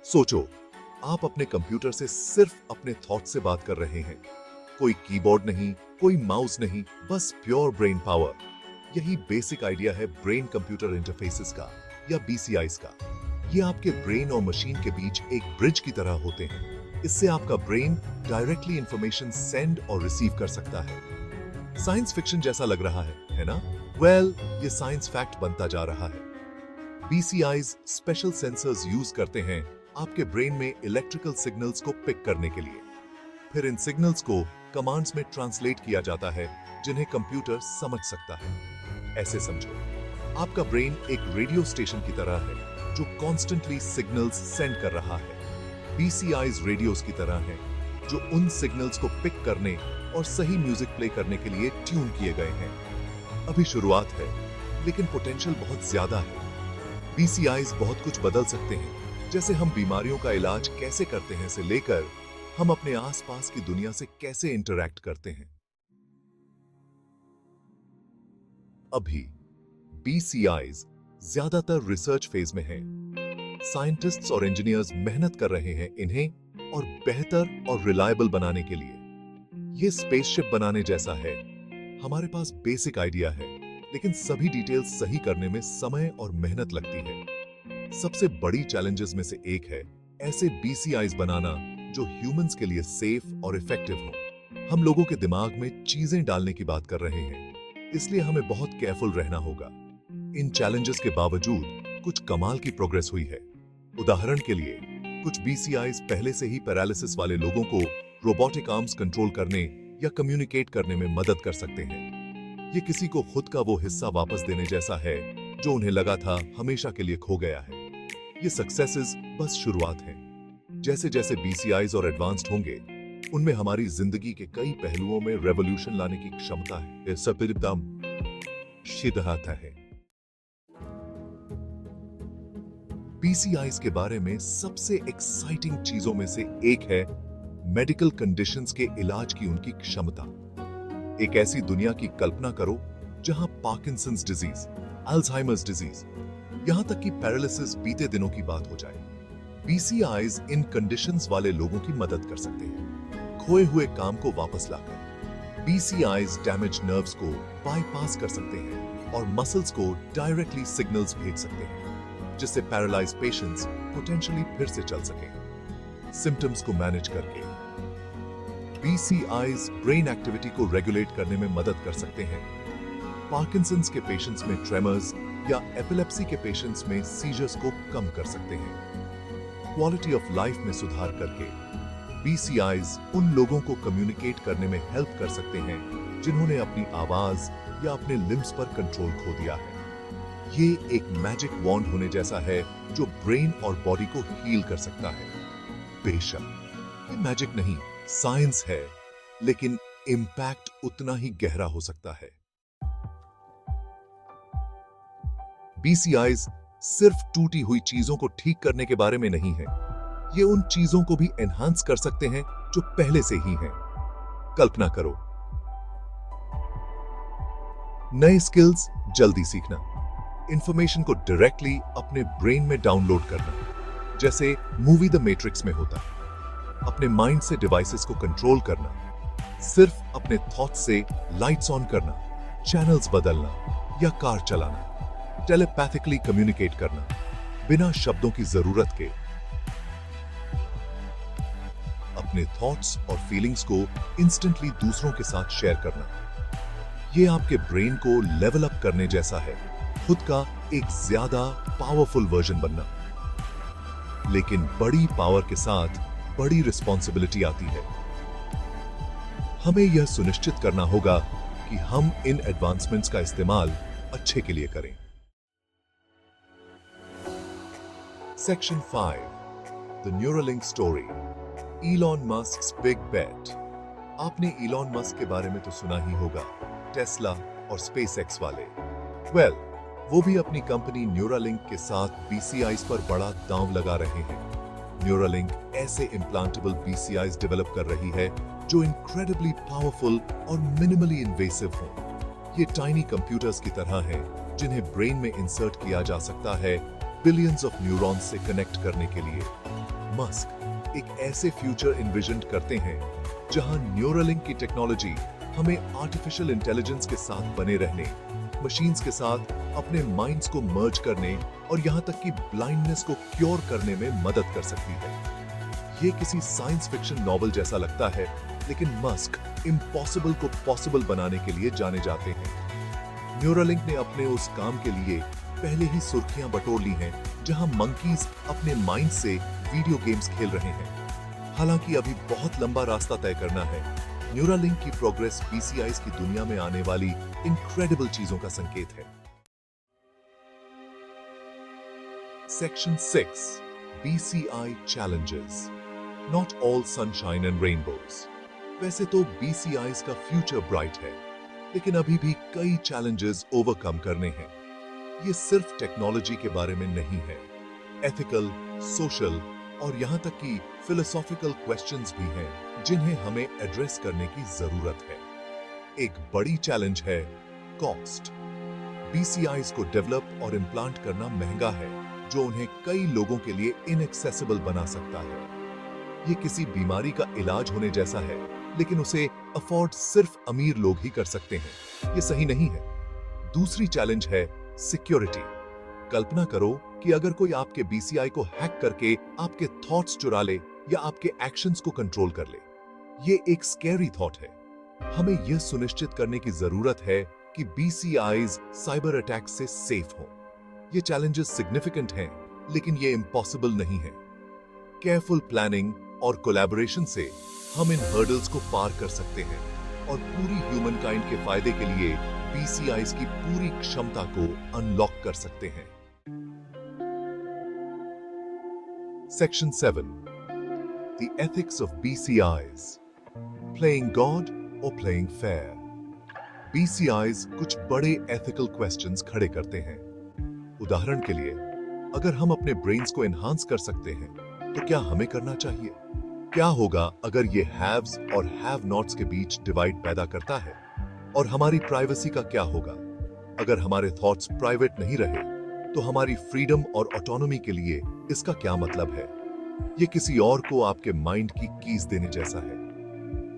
सोचो, आप अपने कंप्यूटर से सिर्फ अपने थॉट से बात कर रहे हैं। कोई कीबोर्ड नहीं, कोई माउस नहीं, बस प्योर ब्रेन पावर। यही बेसिक आइडिया है ब्रेन कंप्यूटर इंटरफेसेस का या बीसीआईज का। ये आपके ब्रेन और मशीन के बीच एक ब्रिज की तरह होते हैं। इससे आपका ब्रेन डायरेक्टली इंफॉर्मेशन सेंड और रिसीव कर सकता है। साइंस फिक्शन जैसा लग रहा है ना? वेल, ये साइंस फैक्ट बनता जा रहा है। बीसीआईज स्पेशल सेंसर्स यूज करते हैं आपके ब्रेन में इलेक्ट्रिकल सिग्नल्स को पिक करने के लिए। फिर इन सिग्नल्स को कमांड्स में ट्रांसलेट किया जाता है जिन्हें कंप्यूटर समझ सकता है। ऐसे समझो, आपका ब्रेन एक रेडियो स्टेशन की तरह है जो कॉन्स्टेंटली सिग्नल्स सेंड कर रहा है। बीसीआईज रेडियोस की तरह हैं जो उन सिग्नल्स को पिक करने और सही म्यूजिक प्ले करने के लिए ट्यून किए गए हैं। अभी शुरुआत है, लेकिन पोटेंशियल बहुत ज्यादा है। बीसीआईज बहुत कुछ बदल सकते हैं, जैसे हम बीमारियों का इलाज कैसे करते हैं से लेकर हम अपने आसपास की दुनिया से कैसे इंटरैक्ट करते हैं। अभी बीसीआईज ज्यादातर रिसर्च फेज में हैं। साइंटिस्ट्स और इंजीनियर्स मेहनत कर रहे हैं इन्हें और बेहतर और रिलायबल बनाने के लिए। ये स्पेसशिप बनाने जैसा है। हमारे पास बेसिक आइडिया है, लेकिन सभी डिटेल्स सही करने में समय और मेहनत लगती है। सबसे बड़ी चैलेंजेस में से एक है ऐसे बीसीआईज बनाना जो ह्यूमंस के लिए सेफ और इफेक्टिव हो। हम लोगों के दिमाग में चीजें डालने की बात कर रहे हैं, इसलिए हमें बहुत केयरफुल रहना होगा। इन चैलेंजेस के बावजूद कुछ कमाल की प्रोग्रेस हुई है। उदाहरण के लिए, कुछ बीसीआईज पहले से ही पैरालिसिस वाले लोगों को रोबोटिक आर्म्स कंट्रोल करने या कम्युनिकेट करने में मदद कर सकते हैं। ये किसी को खुद का वो हिस्सा वापस देने जैसा है जो उन्हें लगा था हमेशा के लिए खो गया है। ये सक्सेसेस बस शुरुआत हैं। जैसे जैसे बीसीआईज और एडवांस्ड होंगे, उनमें हमारी जिंदगी के कई पहलुओं में रेवोल्यूशन लाने की क्षमता है। है बीसीआईज के बारे में सबसे एक्साइटिंग चीजों में से एक है मेडिकल कंडीशंस के इलाज की उनकी क्षमता। एक ऐसी दुनिया की कल्पना करो जहां पार्किंसंस डिजीज, अल्जाइमर्स डिजीज, यहां तक कि पैरालिसिस बीते दिनों की बात हो जाए। बीसीआईज इन कंडीशंस वाले लोगों की मदद कर सकते हैं, खोए हुए काम को वापस लाकर। बीसीआईज डैमेज नर्व्स को बाईपास कर सकते हैं और मसल्स को डायरेक्टली सिग्नल्स भेज सकते हैं, जिससे पैरालाइज पेशेंट्स पोटेंशियली फिर से चल सकें। सिम्टम्स को मैनेज करके बीसीआईज ब्रेन एक्टिविटी को रेगुलेट करने में मदद कर सकते हैं। पार्किंसंस के पेशेंट्स में ट्रेमर्स या एपिलेप्सी के पेशेंट्स में सीजर्स को कम कर सकते हैं। क्वालिटी ऑफ लाइफ में सुधार करके बीसीआईज उन लोगों को कम्युनिकेट करने में हेल्प कर सकते हैं जिन्होंने अपनी आवाज या अपने लिम्स पर कंट्रोल खो दिया है। ये एक मैजिक वॉन्ड होने जैसा है जो ब्रेन और बॉडी को हील कर सकता है। बेशक ये मैजिक नहीं, साइंस है, लेकिन इंपैक्ट उतना ही गहरा हो सकता है। बीसीआईज सिर्फ टूटी हुई चीजों को ठीक करने के बारे में नहीं है, ये उन चीजों को भी एनहांस कर सकते हैं जो पहले से ही हैं। कल्पना करो, नए स्किल्स जल्दी सीखना, इंफॉर्मेशन को डायरेक्टली अपने ब्रेन में डाउनलोड करना, जैसे मूवी द मैट्रिक्स में होता है। अपने माइंड से डिवाइसेस को कंट्रोल करना, सिर्फ अपने थॉट से लाइट्स ऑन करना, चैनल्स बदलना या कार चलाना, टेलीपैथिकली कम्युनिकेट करना बिना शब्दों की जरूरत के। अपने थॉट्स और फीलिंग्स को इंस्टेंटली दूसरों के साथ शेयर करना, यह आपके ब्रेन को लेवल अप करने जैसा है, खुद का एक ज्यादा पावरफुल वर्जन बनना। लेकिन बड़ी पावर के साथ बड़ी रिस्पॉन्सिबिलिटी आती है। हमें यह सुनिश्चित करना होगा कि हम इन एडवांसमेंट्स का इस्तेमाल अच्छे के लिए करें। Section 5, The Neuralink Story, Elon Musk's Big Bet। आपने Elon Musk के बारे में तो सुना ही होगा, टेस्ला और SpaceX वाले। वो भी अपनी कंपनी न्यूरालिंक के साथ बीसीआईज पर बड़ा दांव लगा रहे हैं। न्यूरालिंक ऐसे इम्प्लांटेबल बीसीआईज डेवलप कर रही है जो इनक्रेडिबली पावरफुल और मिनिमली इन्वेसिव हो। ये टाइनी कंप्यूटर्स की तरह हैं जिन्हें ब्रेन में इंसर्ट किया जा सकता है बिलियंस ऑफ न्यूरॉन्स से कनेक्ट करने के लिए। मस्क एक ऐसे फ्यूचर इन्विजन करते हैं जहां न्यूरालिंक की टेक्नोलॉजी हमें आर्टिफिशियल इंटेलिजेंस के साथ बने रहने, मशीन्स के साथ अपने माइंड्स को मर्ज करने और यहां तक कि ब्लाइंडनेस को क्योर करने में मदद कर सकती है। ये किसी साइंस फिक्शन नॉवल जैसा लगता है, लेकिन मस्क इम्पॉसिबल को पॉसिबल बनाने के लिए जाने जाते हैं। न्यूरालिंक ने अपने उस काम के लिए पहले ही सुर्खियां बटोर ली हैं, जहां मंकीज अपने माइंड से वीडियो गेम्स खेल रहे हैं। हालांकि अभी बहुत लंबा रास्ता तय करना है। न्यूरालिंक की प्रोग्रेस बीसीआईज की दुनिया में आने वाली इनक्रेडिबल चीजों का संकेत है। Section 6 BCI challenges. Not all sunshine and rainbows. वैसे तो BCIs का फ्यूचर ब्राइट है, लेकिन अभी भी कई चैलेंजेस ओवरकम करने हैं। ये सिर्फ टेक्नोलॉजी के बारे में नहीं है, एथिकल, सोशल और यहाँ तक कि फिलोसॉफिकल क्वेश्चंस भी हैं जिन्हें हमें एड्रेस करने की जरूरत है। एक बड़ी चैलेंज है कॉस्ट। BCIs को डेवलप और इम्प्लांट करना महंगा है, जो उन्हें कई लोगों के लिए इनएक्सेसिबल बना सकता है। ये किसी बीमारी का इलाज होने जैसा है, लेकिन उसे अफोर्ड सिर्फ अमीर लोग ही कर सकते हैं। ये सही नहीं है। दूसरी चैलेंज है सिक्योरिटी। कल्पना करो कि अगर कोई आपके BCI को हैक करके आपके थॉट्स चुरा ले या आपके एक्शंस को कंट्रोल कर ले। ये एक स्कैरी थॉट है। हमें यह सुनिश्चित करने की जरूरत है कि BCIs साइबर अटैक से सेफ हों। ये चैलेंजेस सिग्निफिकेंट हैं, लेकिन ये इम्पॉसिबल नहीं है। केयरफुल प्लानिंग और कोलैबोरेशन से हम इन हर्डल्स को पार कर सकते हैं और पूरी ह्यूमन काइंड के फायदे के लिए BCIs की पूरी क्षमता को अनलॉक कर सकते हैं। Section 7 The ethics of BCIs. Playing God or playing fair. BCIs कुछ बड़े एथिकल क्वेश्चंस खड़े करते हैं। उदाहरण के लिए, अगर हम अपने ब्रेन्स को एनहांस कर सकते हैं, तो क्या हमें करना चाहिए? क्या होगा अगर ये हैव्स और हैव नॉट्स के बीच डिवाइड पैदा करता है? और हमारी प्राइवेसी का क्या होगा? अगर हमारे थॉट्स प्राइवेट नहीं रहे, तो हमारी फ्रीडम और ऑटोनॉमी के लिए इसका क्या मतलब है? ये किसी और को आपके माइंड की कीज देने जैसा है।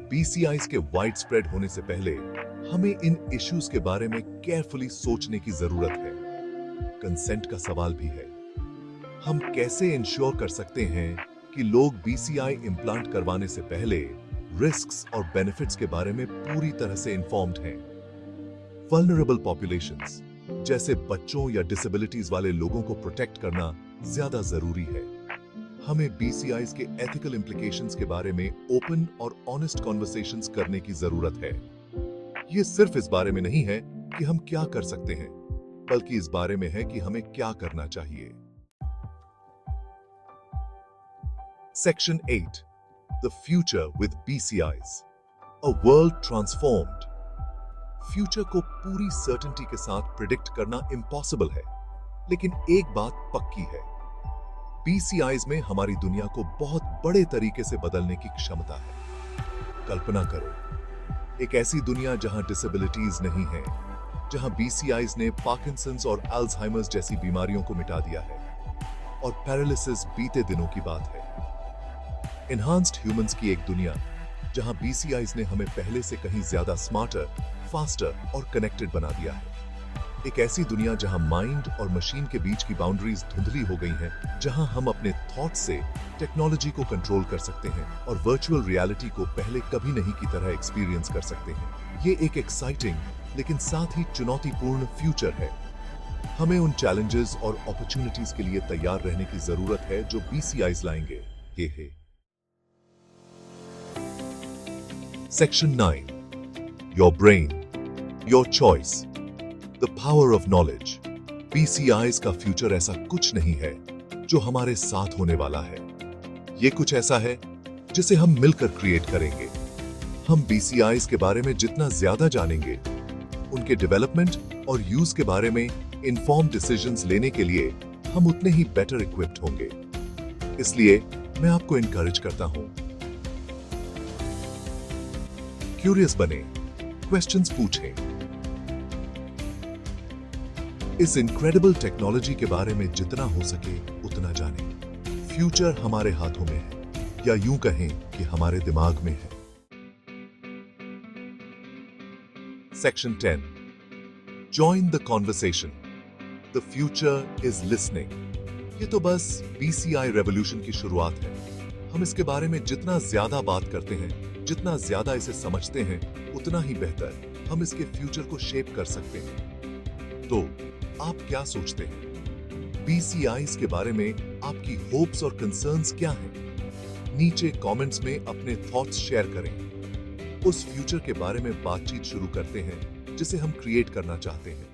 BCIs के वाइड स्प्रेड होने से पहले हमें इन इश्यूज के बारे में केयरफुली सोचने की जरूरत है। कंसेंट का सवाल भी है। हम कैसे इंश्योर कर सकते हैं कि लोग BCI इम्प्लांट करवाने से पहले रिस्क्स और बेनिफिट्स के बारे में पूरी तरह से इन्फॉर्म्ड हैं? वल्नरेबल पॉपुलेशंस जैसे बच्चों या डिसेबिलिटीज वाले लोगों को प्रोटेक्ट करना ज्यादा जरूरी है। हमें BCIs के एथिकल इम्प्लीकेशंस के बारे में ओपन और ऑनेस्ट कॉन्वर्सेशंस करने की जरूरत है। ये सिर्फ इस बारे में नहीं है कि हम क्या कर सकते हैं, बल्कि इस बारे में है कि हमें क्या करना चाहिए। Section 8 The future with BCIs. A world transformed. Future को पूरी सर्टेनिटी के साथ प्रिडिक्ट करना इम्पॉसिबल है, लेकिन एक बात पक्की है, BCIs में हमारी दुनिया को बहुत बड़े तरीके से बदलने की क्षमता है। कल्पना करो, एक ऐसी दुनिया जहां डिसेबिलिटीज नहीं है, जहां BCIs ने पार्किंसंस और अल्जाइमर्स जैसी बीमारियों को मिटा दिया है और पैरालिसिस बीते दिनों की बात है। एनहांस्ड ह्यूमंस की एक दुनिया जहां BCIs ने हमें पहले से कहीं ज्यादा स्मार्टर, फास्टर और कनेक्टेड बना दिया है। एक ऐसी दुनिया जहां माइंड और मशीन के बीच की बाउंड्रीज धुंधली हो गई हैं, जहां हम अपने थॉट से टेक्नोलॉजी को कंट्रोल कर सकते हैं और वर्चुअल रियलिटी को पहले कभी नहीं की तरह एक्सपीरियंस कर सकते हैं। ये एक एक्साइटिंग लेकिन साथ ही चुनौतीपूर्ण फ्यूचर है। हमें उन चैलेंजेस और अपॉर्चुनिटीज के लिए तैयार रहने की जरूरत है जो BCIs लाएंगे। ये है Section 9 Your brain, your choice, the power of knowledge. BCIs का फ्यूचर ऐसा कुछ नहीं है जो हमारे साथ होने वाला है। ये कुछ ऐसा है जिसे हम मिलकर क्रिएट करेंगे। हम BCIs के बारे में जितना ज्यादा जानेंगे, उनके डेवलपमेंट और यूज के बारे में इन्फॉर्म्ड डिसीजंस लेने के लिए हम उतने ही बेटर इक्विप्ड होंगे। इसलिए मैं आपको इनकरेज करता हूं, क्यूरियस बने, क्वेश्चंस पूछें। इस इनक्रेडिबल टेक्नोलॉजी के बारे में जितना हो सके उतना जानें। फ्यूचर हमारे हाथों में है, या यूं कहें कि हमारे दिमाग में है। Section 10, join the conversation, the future is listening. ये तो बस BCI रेवोल्यूशन की शुरुआत है। हम इसके बारे में जितना ज्यादा बात करते हैं, जितना ज्यादा इसे समझते हैं, उतना ही बेहतर हम इसके फ्यूचर को शेप कर सकते हैं। तो आप क्या सोचते हैं? BCIs के बारे में आपकी होप्स और कंसर्न्स क्या हैं? नीचे कमेंट्स में अपने थॉट्स शेयर करें। उस फ्यूचर के बारे में बातचीत शुरू करते हैं जिसे हम क्रिएट करना चाहते हैं।